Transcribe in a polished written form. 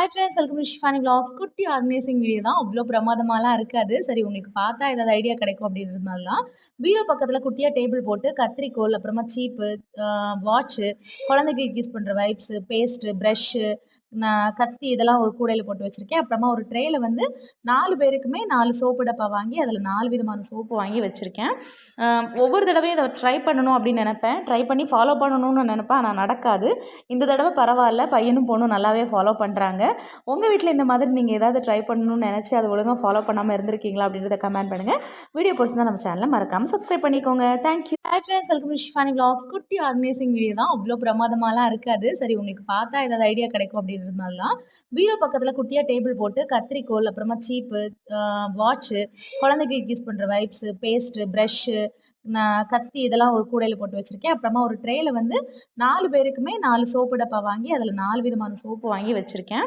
Hi friends, welcome to Shifani vlogs. குட்டி organising video தான். அவ்வளோ பிரமாதமாலாம் இருக்காது. சரி, உங்களுக்கு பார்த்தா ஏதாவது ஐடியா கிடைக்கும் அப்படின்றதுனால தான் பீரோ பக்கத்தில் குட்டியாக டேபிள் போட்டு கத்திரிக்கோல், அப்புறமா சீப்பு, வாட்ச்சு, குழந்தைகளுக்கு யூஸ் பண்ணுற வைப்ஸு, பேஸ்ட்டு, ப்ரஷ்ஷு, கத்தி இதெல்லாம் ஒரு கூடையில் போட்டு வச்சுருக்கேன். அப்புறமா ஒரு ட்ரேயில் வந்து 4 பேருக்குமே 4 சோப்பு டப்பா வாங்கி அதில் 4 விதமான சோப்பு வாங்கி வச்சுருக்கேன். ஒவ்வொரு தடவையும் இதை ட்ரை பண்ணணும் அப்படின்னு நினப்பேன். ட்ரை பண்ணி ஃபாலோ பண்ணணும்னு நினப்பேன், ஆனால் நடக்காது. இந்த தடவை பரவாயில்ல, பையனும் பொண்ணும் நல்லாவே ஃபாலோ பண்ணுறாங்க. உங்கள் வீட்டில் இந்த மாதிரி நீங்கள் ஏதாவது ட்ரை பண்ணணும்னு நினச்சி அதை ஒழுங்காக ஃபாலோ பண்ணாமல் இருந்திருக்கீங்களா அப்படின்றத கமெண்ட் பண்ணுங்கள். வீடியோ பிடிச்சிருந்தா நம்ம சேனலை மறக்காமல் சப்ஸ்கிரைப் பண்ணிக்கோங்க. Thank you. Hi friends, welcome to Shifani vlogs. குட்டி ஆர்கனைசிங் வீடியோ தான். அவ்வளோ பிரமாதமாலாம் இருக்காது. சரி, உங்களுக்கு பார்த்தா ஏதாவது ஐடியா கிடைக்கும் அப்படின்றதுனால தான் பீரோ பக்கத்தில் குட்டியாக டேபிள் போட்டு கத்திரிக்கோல், அப்புறமா சீப்பு, வாட்ச்சு, குழந்தைகளுக்கு யூஸ் பண்ணுற வைப்ஸு, பேஸ்ட்டு, ப்ரஷ்ஷு, கத்தி இதெல்லாம் ஒரு கூடையில் போட்டு வச்சுருக்கேன். அப்புறமா ஒரு ட்ரேயில் வந்து 4 பேருக்குமே 4 சோப்பு டப்பா வாங்கி அதில் 4 விதமான சோப்பு வாங்கி வச்சுருக்கேன்.